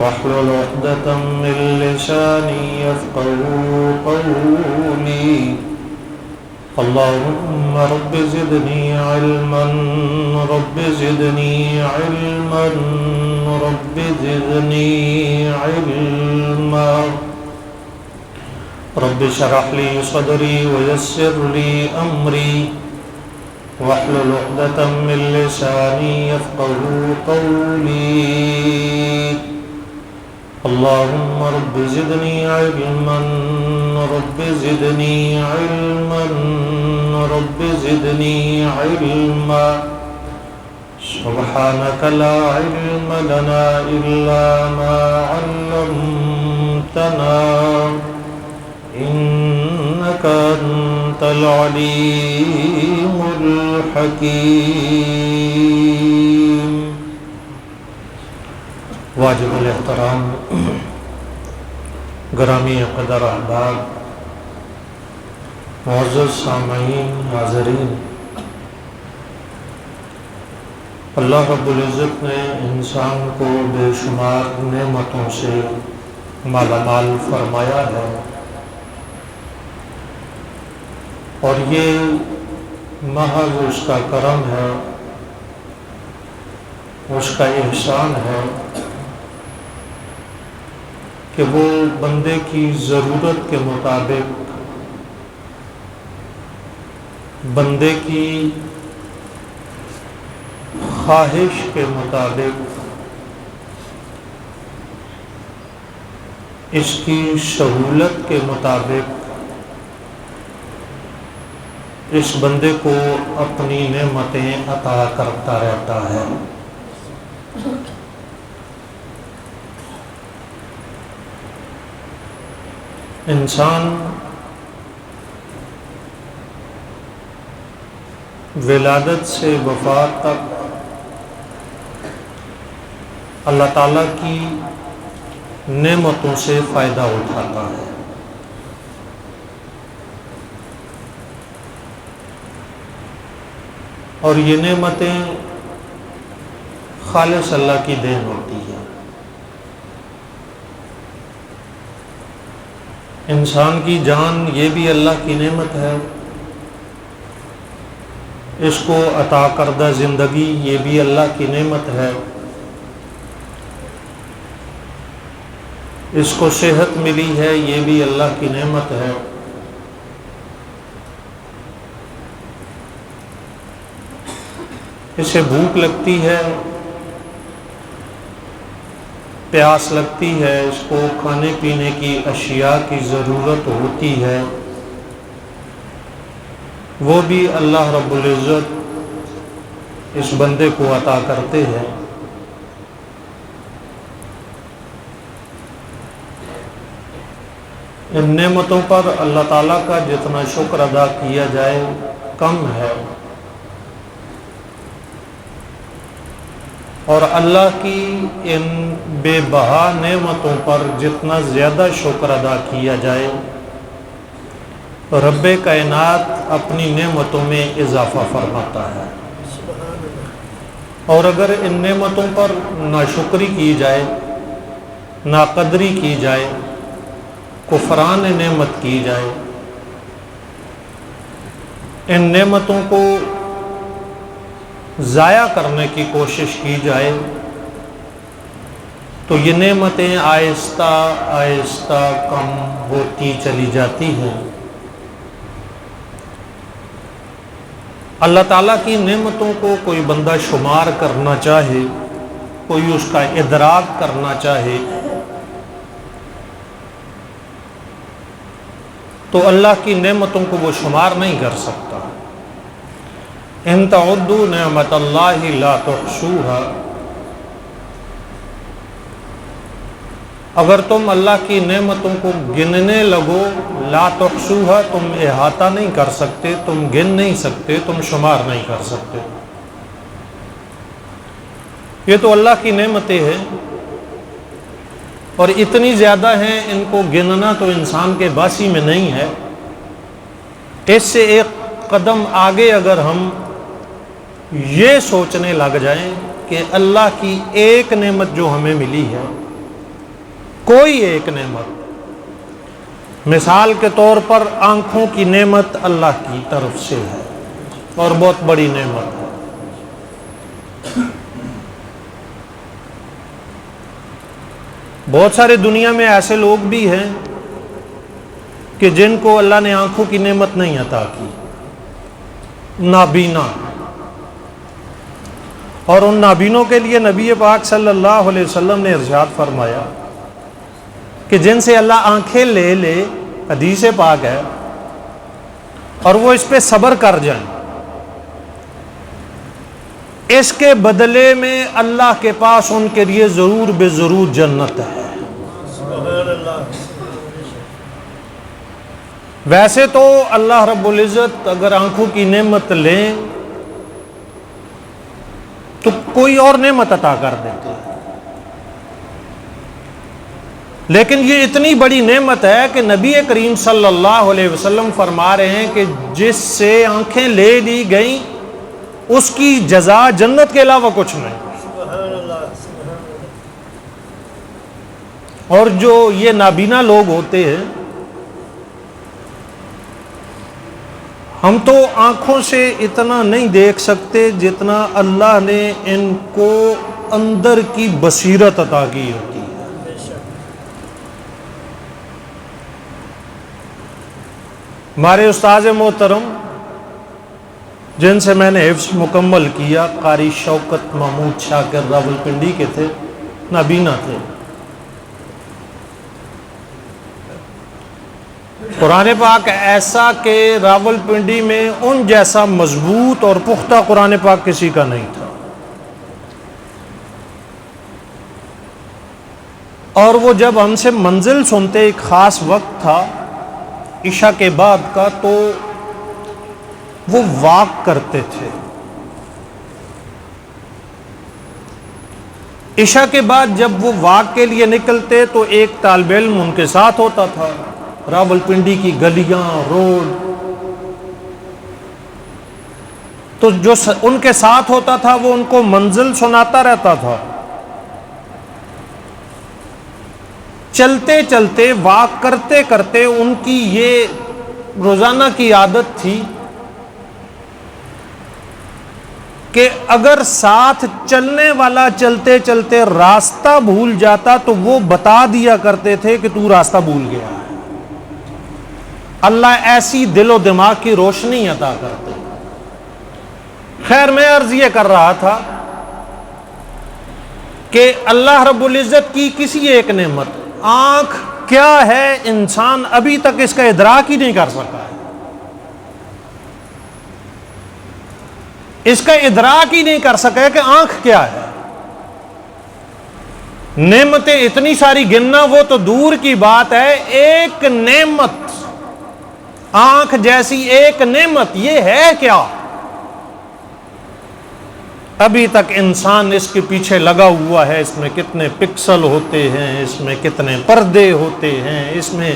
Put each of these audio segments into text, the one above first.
واحلل عقدة من لساني يفقهوا قولي. اللهم رب زدني علما رب زدني علما رب زدني علما. رب اشرح لي صدري ويسر لي أمري واحلل عقدة من لساني يفقهوا قولي. اللهم رب زدني علما رب زدني علما رب زدني علما. سبحانك لا علم لنا إلا ما علمتنا إنك أنت العليم الحكيم. واجب الاحترام گرامی قدر احباب، معزز سامعین، حاضرین، اللہ رب العزت نے انسان کو بے شمار نعمتوں سے مالا مال فرمایا ہے، اور یہ محض اس کا کرم ہے، اس کا احسان ہے کہ وہ بندے کی ضرورت کے مطابق، بندے کی خواہش کے مطابق اس کی سہولت کے مطابق اس بندے کو اپنی نعمتیں عطا کرتا رہتا ہے۔ انسان ولادت سے وفات تک اللہ تعالیٰ کی نعمتوں سے فائدہ اٹھاتا ہے، اور یہ نعمتیں خالص اللہ کی دین ہوتی ہے۔ انسان کی جان یہ بھی اللہ کی نعمت ہے، اس کو عطا کردہ زندگی یہ بھی اللہ کی نعمت ہے، اس کو صحت ملی ہے یہ بھی اللہ کی نعمت ہے، اسے بھوک لگتی ہے، پیاس لگتی ہے، اس کو کھانے پینے کی اشیاء کی ضرورت ہوتی ہے، وہ بھی اللہ رب العزت اس بندے کو عطا کرتے ہیں۔ ان نعمتوں پر اللہ تعالیٰ کا جتنا شکر ادا کیا جائے کم ہے، اور اللہ کی ان بے بہا نعمتوں پر جتنا زیادہ شکر ادا کیا جائے رب کائنات اپنی نعمتوں میں اضافہ فرماتا ہے، اور اگر ان نعمتوں پر ناشکری کی جائے، ناقدری کی جائے، کفران نعمت کی جائے، ان نعمتوں کو ضائع کرنے کی کوشش کی جائے تو یہ نعمتیں آہستہ آہستہ کم ہوتی چلی جاتی ہیں۔ اللہ تعالیٰ کی نعمتوں کو کوئی بندہ شمار کرنا چاہے، کوئی اس کا ادراک کرنا چاہے تو اللہ کی نعمتوں کو وہ شمار نہیں کر سکتا۔ ان تعدوا نعمت اللہ لا تحصوها، اگر تم اللہ کی نعمتوں کو گننے لگو، لا تحصوها، تم احاطہ نہیں کر سکتے، تم گن نہیں سکتے، تم شمار نہیں کر سکتے۔ یہ تو اللہ کی نعمتیں ہیں، اور اتنی زیادہ ہیں ان کو گننا تو انسان کے باسی میں نہیں ہے۔ اس سے ایک قدم آگے اگر ہم یہ سوچنے لگ جائیں کہ اللہ کی ایک نعمت جو ہمیں ملی ہے کوئی ایک نعمت. مثال کے طور پر آنکھوں کی نعمت اللہ کی طرف سے ہے اور بہت بڑی نعمت ہے. بہت سارے دنیا میں ایسے لوگ بھی ہیں کہ جن کو اللہ نے آنکھوں کی نعمت نہیں عطا کی، نابینا. اور ان نابینوں کے لیے نبی پاک صلی اللہ علیہ وسلم نے ارشاد فرمایا کہ جن سے اللہ آنکھیں لے لے، حدیث پاک ہے، اور وہ اس پہ صبر کر جائیں، اس کے بدلے میں اللہ کے پاس ان کے لیے ضرور بے ضرور جنت ہے. ویسے تو اللہ رب العزت اگر آنکھوں کی نعمت لیں تو کوئی اور نعمت عطا کر دیتے ہیں، لیکن یہ اتنی بڑی نعمت ہے کہ نبی کریم صلی اللہ علیہ وسلم فرما رہے ہیں کہ جس سے آنکھیں لے لی گئیں اس کی جزا جنت کے علاوہ کچھ نہیں. اور جو یہ نابینا لوگ ہوتے ہیں، ہم تو آنکھوں سے اتنا نہیں دیکھ سکتے جتنا اللہ نے ان کو اندر کی بصیرت عطا کی ہوتی ہے. ہمارے استاذ محترم جن سے میں نے حفظ مکمل کیا، قاری شوکت محمود شاکر راولپنڈی کے تھے، نابینا تھے. قرآن پاک ایسا کہ راولپنڈی میں ان جیسا مضبوط اور پختہ قرآن پاک کسی کا نہیں تھا. اور وہ جب ہم سے منزل سنتے، ایک خاص وقت تھا عشاء کے بعد کا، تو وہ واک کرتے تھے. عشاء کے بعد جب وہ واک کے لیے نکلتے تو ایک طالب علم ان کے ساتھ ہوتا تھا. راولپنڈی کی گلیاں، روڈ، تو جو ان کے ساتھ ہوتا تھا وہ ان کو منزل سناتا رہتا تھا. چلتے چلتے، واک کرتے کرتے ان کی یہ روزانہ کی عادت تھی کہ اگر ساتھ چلنے والا چلتے چلتے راستہ بھول جاتا تو وہ بتا دیا کرتے تھے کہ تو راستہ بھول گیا ہے. اللہ ایسی دل و دماغ کی روشنی عطا کرتے. خیر، میں عرض یہ کر رہا تھا کہ اللہ رب العزت کی کسی ایک نعمت، آنکھ کیا ہے، انسان ابھی تک اس کا ادراک ہی نہیں کر سکا ہے. اس کا ادراک ہی نہیں کر سکا کہ آنکھ کیا ہے. نعمتیں اتنی ساری گننا وہ تو دور کی بات ہے، ایک نعمت، آنکھ جیسی ایک نعمت، یہ ہے کیا؟ ابھی تک انسان اس کے پیچھے لگا ہوا ہے. اس میں کتنے پکسل ہوتے ہیں، اس میں کتنے پردے ہوتے ہیں، اس میں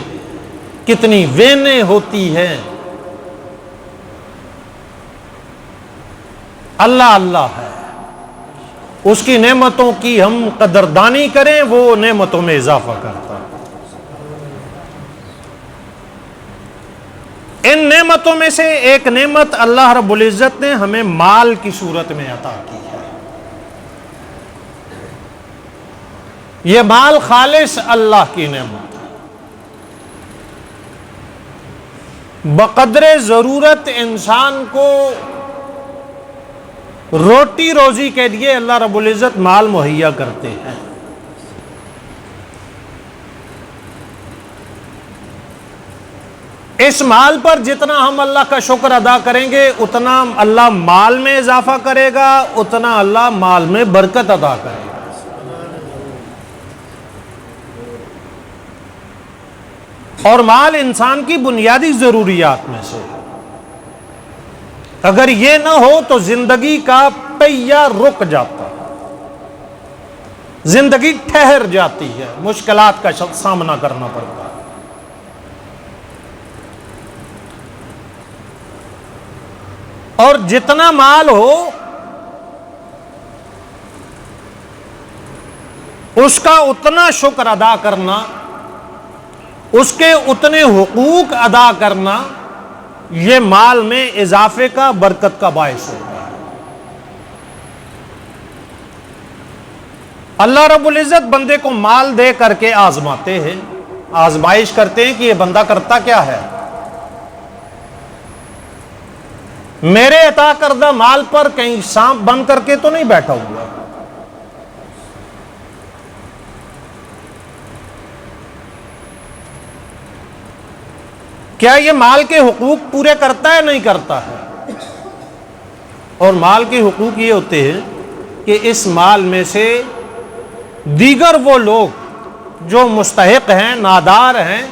کتنی وینیں ہوتی ہیں. اللہ اللہ ہے. اس کی نعمتوں کی ہم قدردانی کریں، وہ نعمتوں میں اضافہ کرتا ہے. ان نعمتوں میں سے ایک نعمت اللہ رب العزت نے ہمیں مال کی صورت میں عطا کی ہے. یہ مال خالص اللہ کی نعمت ہے. بقدر ضرورت انسان کو روٹی روزی کے لیے اللہ رب العزت مال مہیا کرتے ہیں. اس مال پر جتنا ہم اللہ کا شکر ادا کریں گے اتنا اللہ مال میں اضافہ کرے گا، اتنا اللہ مال میں برکت ادا کرے گا. اور مال انسان کی بنیادی ضروریات میں سے، اگر یہ نہ ہو تو زندگی کا پہیہ رک جاتا، زندگی ٹھہر جاتی ہے، مشکلات کا سامنا کرنا پڑتا ہے. اور جتنا مال ہو اس کا اتنا شکر ادا کرنا، اس کے اتنے حقوق ادا کرنا، یہ مال میں اضافے کا، برکت کا باعث ہوگا۔ اللہ رب العزت بندے کو مال دے کر کے آزماتے ہیں، آزمائش کرتے ہیں کہ یہ بندہ کرتا کیا ہے، میرے عطا کردہ مال پر کہیں سانپ بند کر کے تو نہیں بیٹھا ہوا۔ کیا یہ مال کے حقوق پورے کرتا ہے، نہیں کرتا ہے؟ اور مال کے حقوق یہ ہوتے ہیں کہ اس مال میں سے دیگر وہ لوگ جو مستحق ہیں، نادار ہیں،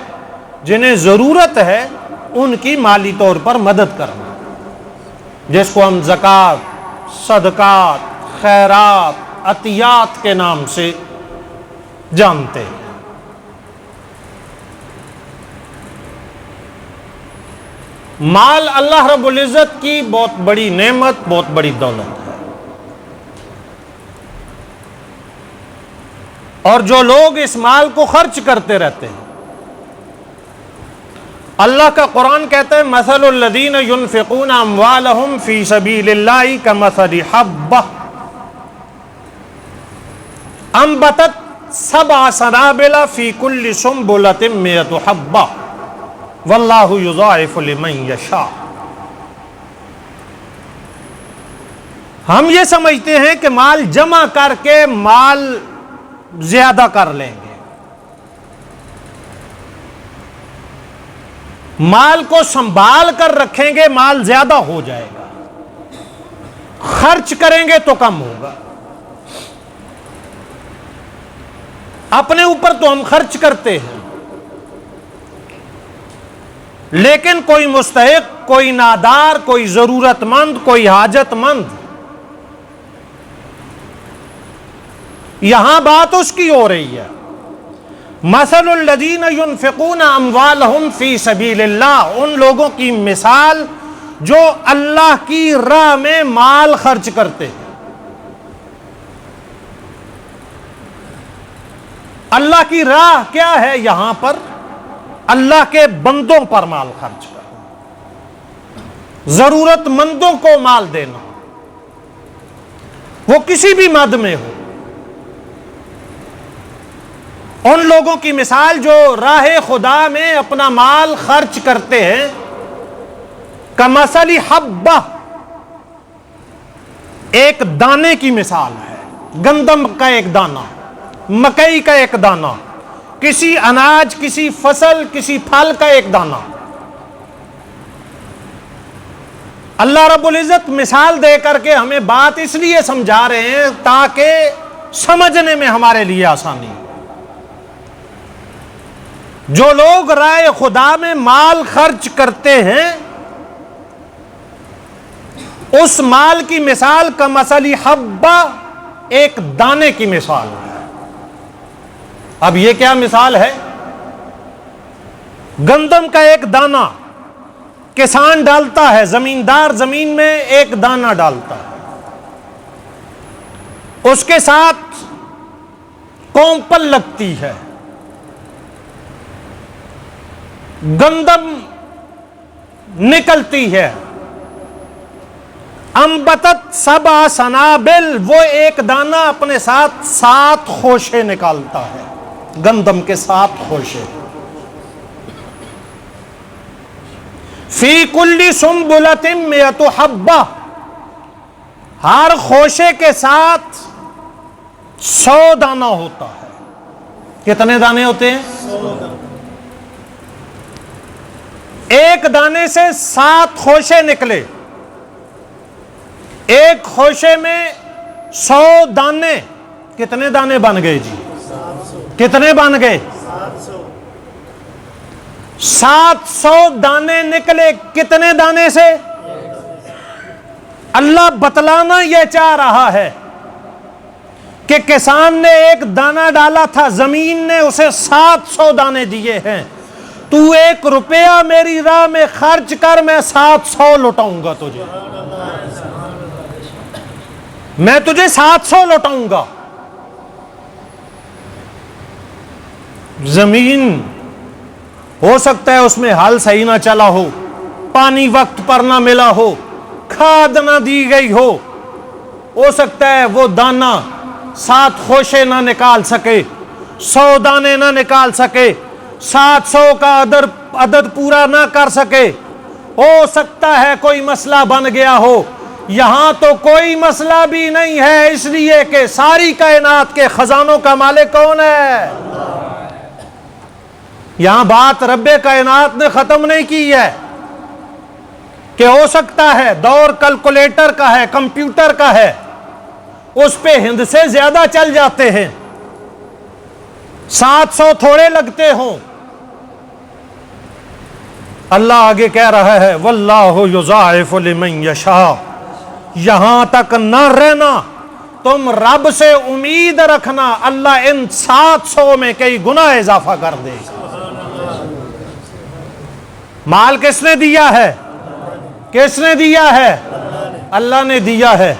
جنہیں ضرورت ہے، ان کی مالی طور پر مدد کرنا، جس کو ہم زکوٰۃ، صدقات، خیرات، عطیات کے نام سے جانتے ہیں۔ مال اللہ رب العزت کی بہت بڑی نعمت، بہت بڑی دولت ہے، اور جو لوگ اس مال کو خرچ کرتے رہتے ہیں، اللہ کا قرآن کہتا ہے مثل الذین ينفقون اموالهم فی سبیل اللہ کمثل حبۃ انبتت سبع سنابل فی کل سنبلۃ مئۃ حبۃ واللہ یضاعف لمن یشاء۔ ہم یہ سمجھتے ہیں کہ مال جمع کر کے مال زیادہ کر لیں گے، مال کو سنبھال کر رکھیں گے مال زیادہ ہو جائے گا، خرچ کریں گے تو کم ہوگا۔ اپنے اوپر تو ہم خرچ کرتے ہیں، لیکن کوئی مستحق، کوئی نادار، کوئی ضرورت مند، کوئی حاجت مند، یہاں بات اس کی ہو رہی ہے۔ مثل الذین ينفقون اموالهم فی سبیل اللہ، ان لوگوں کی مثال جو اللہ کی راہ میں مال خرچ کرتے ہیں۔ اللہ کی راہ کیا ہے یہاں پر؟ اللہ کے بندوں پر مال خرچ کرنا، ضرورت مندوں کو مال دینا، وہ کسی بھی مد میں ہو۔ ان لوگوں کی مثال جو راہ خدا میں اپنا مال خرچ کرتے ہیں، کمثل حبہ، ایک دانے کی مثال ہے، گندم کا ایک دانہ، مکئی کا ایک دانہ، کسی اناج، کسی فصل، کسی پھل کا ایک دانہ۔ اللہ رب العزت مثال دے کر کے ہمیں بات اس لیے سمجھا رہے ہیں تاکہ سمجھنے میں ہمارے لیے آسانی ہو۔ جو لوگ راہ خدا میں مال خرچ کرتے ہیں، اس مال کی مثال کمثل حبہ، ایک دانے کی مثال ہے۔ اب یہ کیا مثال ہے؟ گندم کا ایک دانہ کسان ڈالتا ہے، زمیندار زمین میں ایک دانہ ڈالتا ہے، اس کے ساتھ کومپل لگتی ہے، گندم نکلتی ہے، انبتت سبع سنابل، وہ ایک دانہ اپنے ساتھ 7 خوشے نکالتا ہے، گندم کے 7 خوشے، فی کل سنبلۃ مئۃ حبہ، ہر خوشے کے ساتھ 100 دانہ ہوتا ہے۔ کتنے دانے ہوتے ہیں؟ 100 دانے۔ ایک دانے سے 7 خوشے نکلے، ایک خوشے میں 100 دانے، کتنے دانے بن گئے جی؟ کتنے بن گئے؟ 700 دانے نکلے۔ کتنے دانے سے؟ اللہ بتلانا یہ چاہ رہا ہے کہ کسان نے ایک دانہ ڈالا تھا، زمین نے اسے 700 دانے دیے ہیں، تو 1 روپیہ میری راہ میں خرچ کر، میں 700 لوٹاؤں گا تجھے، میں تجھے 700 لوٹاؤں گا۔ زمین ہو سکتا ہے اس میں ہل صحیح نہ چلا ہو، پانی وقت پر نہ ملا ہو، کھاد نہ دی گئی ہو سکتا ہے وہ دانہ 7 خوشے نہ نکال سکے، 100 دانے نہ نکال سکے، 700 کا عدد پورا نہ کر سکے، ہو سکتا ہے کوئی مسئلہ بن گیا ہو۔ یہاں تو کوئی مسئلہ بھی نہیں ہے، اس لیے کہ ساری کائنات کے خزانوں کا مالک کون ہے؟ یہاں بات رب کائنات نے ختم نہیں کی ہے کہ ہو سکتا ہے دور کیلکولیٹر کا ہے، کمپیوٹر کا ہے، اس پہ ہند سے زیادہ چل جاتے ہیں، 700 تھوڑے لگتے ہوں۔ اللہ آگے کہہ رہا ہے واللہ یضاعف لمن یشاء، یہاں تک نہ رہنا، تم رب سے امید رکھنا اللہ ان 700 میں کئی گنا اضافہ کر دے گا۔ مال کس نے دیا ہے؟ کس نے دیا ہے؟ اللہ نے دیا ہے۔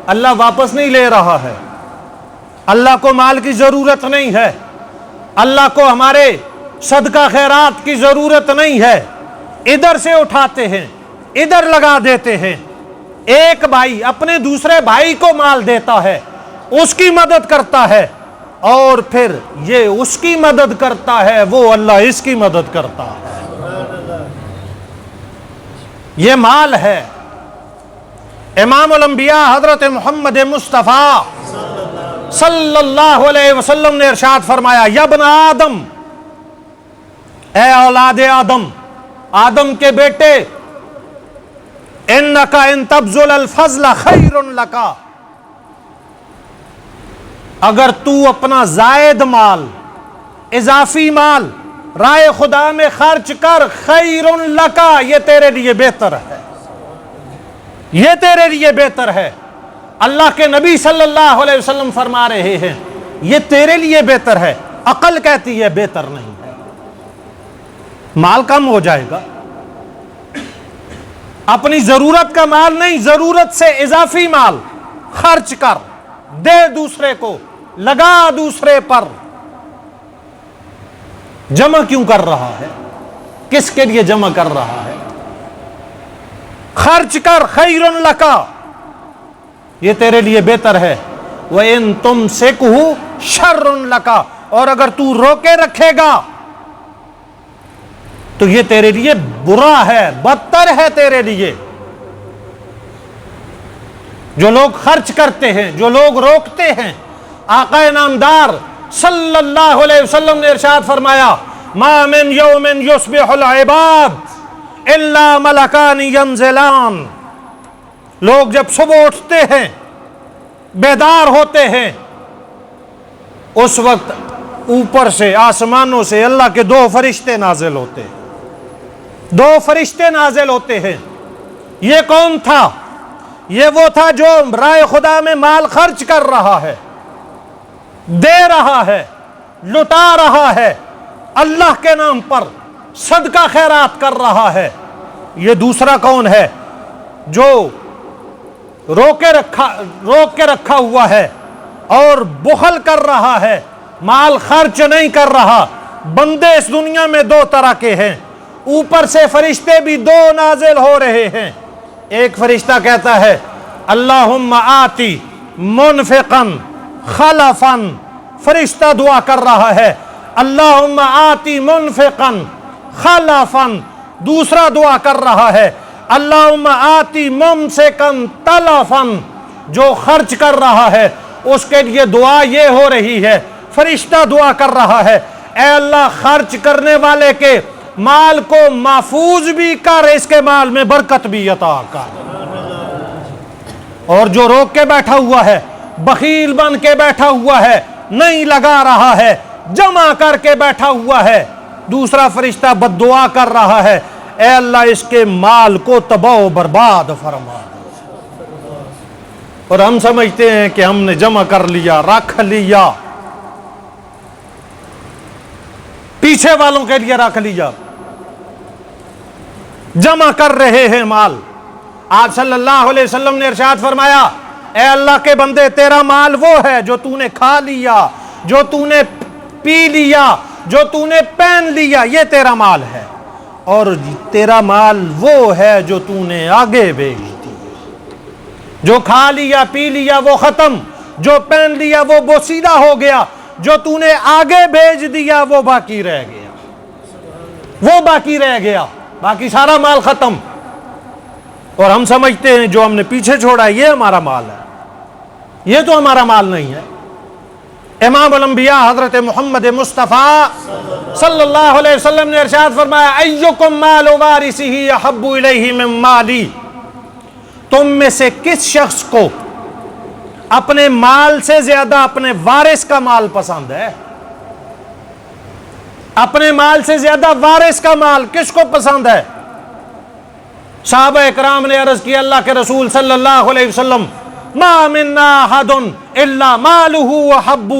اللہ واپس نہیں لے رہا ہے، اللہ کو مال کی ضرورت نہیں ہے، اللہ کو ہمارے صدقہ خیرات کی ضرورت نہیں ہے، ادھر سے اٹھاتے ہیں ادھر لگا دیتے ہیں۔ ایک بھائی اپنے دوسرے بھائی کو مال دیتا ہے، اس کی مدد کرتا ہے، اور پھر یہ اس کی مدد کرتا ہے، وہ اللہ اس کی مدد کرتا ہے۔ یہ مال ہے۔ امام الانبیاء حضرت محمد مصطفیٰ صلی اللہ علیہ وسلم نے ارشاد فرمایا یا ابن آدم، اے اولاد آدم، آدم کے بیٹے، انک ان تبذل الفضل خیر لک، اگر تو اپنا زائد مال، اضافی مال رائے خدا میں خرچ کر، خیر لک، یہ تیرے لیے بہتر ہے، یہ تیرے لیے بہتر ہے۔ اللہ کے نبی صلی اللہ علیہ وسلم فرما رہے ہیں یہ تیرے لیے بہتر ہے، عقل کہتی ہے بہتر نہیں ہے۔ مال کم ہو جائے گا، اپنی ضرورت کا مال نہیں، ضرورت سے اضافی مال خرچ کر، دے دوسرے کو، لگا دوسرے پر۔ جمع کیوں کر رہا ہے؟ کس کے لیے جمع کر رہا ہے؟ خرچ کر، خیر لک، یہ تیرے لیے بہتر ہے۔ وَإِن تُمْسِكْهُ شَرٌ لَكَ، اور اگر تو روکے رکھے گا تو یہ تیرے لیے برا ہے، بدتر ہے تیرے لیے۔ جو لوگ خرچ کرتے ہیں، جو لوگ روکتے ہیں، آقا نامدار صلی اللہ علیہ وسلم نے ارشاد فرمایا ما من یوم یصبح العباد الا ملکان ینزلان، لوگ جب صبح اٹھتے ہیں، بیدار ہوتے ہیں، اس وقت اوپر سے، آسمانوں سے اللہ کے 2 فرشتے نازل ہوتے ہیں، 2 فرشتے نازل ہوتے ہیں۔ یہ کون تھا؟ یہ وہ تھا جو رائے خدا میں مال خرچ کر رہا ہے، دے رہا ہے، لٹا رہا ہے، اللہ کے نام پر صدقہ خیرات کر رہا ہے۔ یہ دوسرا کون ہے؟ جو روک کے رکھا ہوا ہے اور بخل کر رہا ہے، مال خرچ نہیں کر رہا۔ بندے اس دنیا میں 2 طرح کے ہیں، اوپر سے فرشتے بھی 2 نازل ہو رہے ہیں۔ ایک فرشتہ کہتا ہے اللہم آتی منفقا خلفا، فرشتہ دعا کر رہا ہے اللہم آتی منفقا خلفا، دوسرا دعا کر رہا ہے اللہم آتی ممسکا تلفا، جو خرچ کر رہا ہے اس کے لیے دعا یہ ہو رہی ہے، فرشتہ دعا کر رہا ہے اے اللہ خرچ کرنے والے کے مال کو محفوظ بھی کر، اس کے مال میں برکت بھی عطا کر، اور جو روک کے بیٹھا ہوا ہے، بخیل بن کے بیٹھا ہوا ہے، نہیں لگا رہا ہے، جمع کر کے بیٹھا ہوا ہے، دوسرا فرشتہ بد دعا کر رہا ہے اے اللہ اس کے مال کو تباہ و برباد فرما۔ اور ہم سمجھتے ہیں کہ ہم نے جمع کر لیا، رکھ لیا، پیچھے والوں کے لیے رکھ لیا، جمع کر رہے ہیں مال۔ آپ صلی اللہ علیہ وسلم نے ارشاد فرمایا اے اللہ کے بندے، تیرا مال وہ ہے جو تو نے کھا لیا، جو تو نے پی لیا، جو تو نے پہن لیا یہ تیرا مال ہے، اور تیرا مال وہ ہے جو تو نے آگے بھیج دیا۔ جو کھا لیا پی لیا وہ ختم، جو پہن لیا وہ بوسیدہ ہو گیا، جو تو نے آگے بھیج دیا وہ باقی رہ گیا، وہ باقی رہ گیا، باقی سارا مال ختم۔ اور ہم سمجھتے ہیں جو ہم نے پیچھے چھوڑا یہ ہمارا مال ہے، یہ تو ہمارا مال نہیں ہے۔ امام الانبیاء حضرت محمد مصطفیٰ صلی اللہ علیہ وسلم نے ارشاد فرمایا ایکم مال وارثہ احب الیہ من مالی، تم میں سے کس شخص کو اپنے مال سے زیادہ اپنے وارث کا مال پسند ہے؟ اپنے مال سے زیادہ وارث کا مال کس کو پسند ہے؟ صحابہ اکرام نے عرض کیا اللہ کے رسول صلی اللہ علیہ وسلم ما منا احد الا مالہ احب،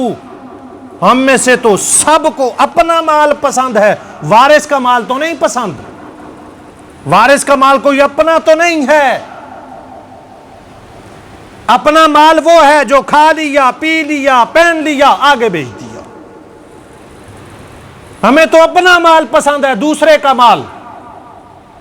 ہم میں سے تو سب کو اپنا مال پسند ہے، وارث کا مال تو نہیں پسند، وارث کا مال کوئی اپنا تو نہیں ہے۔ اپنا مال وہ ہے جو کھا لیا پی لیا پہن لیا آگے بھیج دیا۔ ہمیں تو اپنا مال پسند ہے، دوسرے کا مال،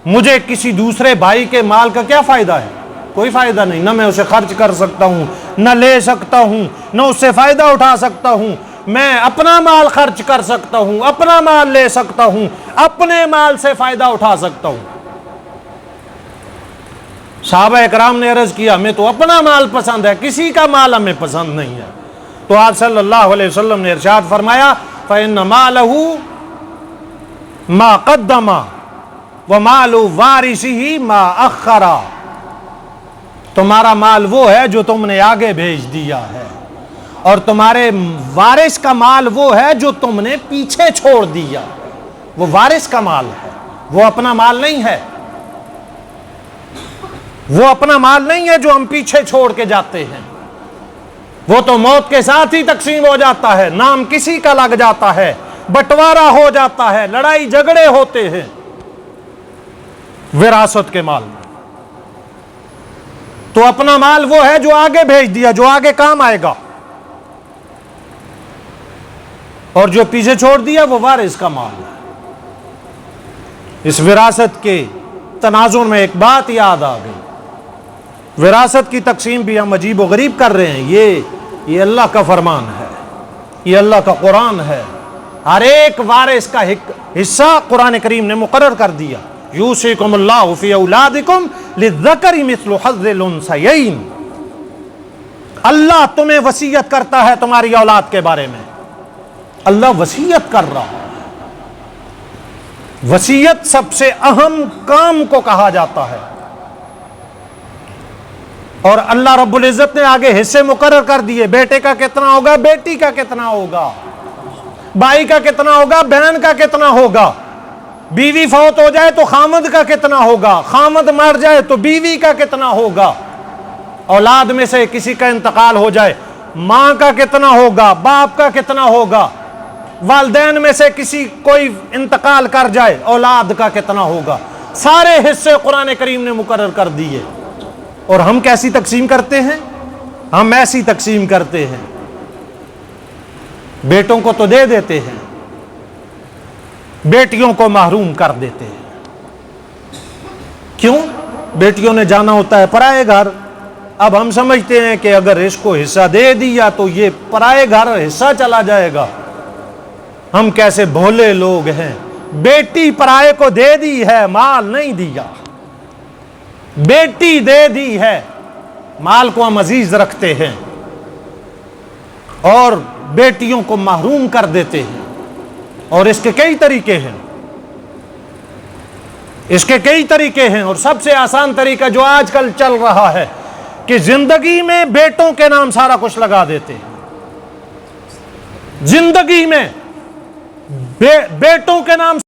مجھے کسی دوسرے بھائی کے مال کا کیا فائدہ ہے؟ کوئی فائدہ نہیں، نہ میں اسے خرچ کر سکتا ہوں، نہ لے سکتا ہوں، نہ اس سے فائدہ اٹھا سکتا ہوں۔ میں اپنا مال خرچ کر سکتا ہوں، اپنا مال لے سکتا ہوں، اپنے مال سے فائدہ اٹھا سکتا ہوں۔ صحابہ اکرام نے عرض کیا ہمیں تو اپنا مال پسند ہے، کسی کا مال ہمیں پسند نہیں ہے۔ تو آپ صلی اللہ علیہ وسلم نے ارشاد فرمایا فإن مالہ ما قدم ومال وارثہ ما اخر، تمہارا مال وہ ہے جو تم نے آگے بھیج دیا ہے، اور تمہارے وارث کا مال وہ ہے جو تم نے پیچھے چھوڑ دیا۔ وہ وارث کا مال ہے، وہ اپنا مال نہیں ہے، وہ اپنا مال نہیں ہے جو ہم پیچھے چھوڑ کے جاتے ہیں، وہ تو موت کے ساتھ ہی تقسیم ہو جاتا ہے، نام کسی کا لگ جاتا ہے، بٹوارا ہو جاتا ہے، لڑائی جھگڑے ہوتے ہیں وراثت کے مال میں۔ تو اپنا مال وہ ہے جو آگے بھیج دیا، جو آگے کام آئے گا، اور جو پیچھے چھوڑ دیا وہ وارث کا مال ہے۔ اس وراثت کے تناظر میں ایک بات یاد آ گئی، وراثت کی تقسیم بھی ہم عجیب و غریب کر رہے ہیں، یہ اللہ کا فرمان ہے، یہ اللہ کا قرآن ہے۔ ہر ایک وارث کا حصہ قرآن کریم نے مقرر کر دیا، یوصیکم اللہ فی اولادکم للذکر مثل حظ الانثیین، اللہ تمہیں وصیت کرتا ہے تمہاری اولاد کے بارے میں، اللہ وصیت کر رہا ہے۔ وصیت سب سے اہم کام کو کہا جاتا ہے، اور اللہ رب العزت نے آگے حصے مقرر کر دیے، بیٹے کا کتنا ہوگا، بیٹی کا کتنا ہوگا، بھائی کا کتنا ہوگا، بہن کا کتنا ہوگا، بیوی فوت ہو جائے تو خامد کا کتنا ہوگا، خامد مر جائے تو بیوی کا کتنا ہوگا، اولاد میں سے کسی کا انتقال ہو جائے ماں کا کتنا ہوگا، باپ کا کتنا ہوگا، والدین میں سے کسی کوئی انتقال کر جائے اولاد کا کتنا ہوگا، سارے حصے قرآن کریم نے مقرر کر دیے۔ اور ہم کیسی تقسیم کرتے ہیں؟ ہم ایسی تقسیم کرتے ہیں، بیٹوں کو تو دے دیتے ہیں، بیٹیوں کو محروم کر دیتے ہیں۔ کیوں؟ بیٹیوں نے جانا ہوتا ہے پرائے گھر، اب ہم سمجھتے ہیں کہ اگر اس کو حصہ دے دیا تو یہ پرائے گھر حصہ چلا جائے گا۔ ہم کیسے بھولے لوگ ہیں، بیٹی پرائے کو دے دی ہے، مال نہیں دیا، بیٹی دے دی ہے، مال کو ہم عزیز رکھتے ہیں اور بیٹیوں کو محروم کر دیتے ہیں۔ اور اس کے کئی طریقے ہیں، اس کے کئی طریقے ہیں، اور سب سے آسان طریقہ جو آج کل چل رہا ہے کہ زندگی میں بیٹوں کے نام سارا کچھ لگا دیتے ہیں، زندگی میں بیٹوں کے نام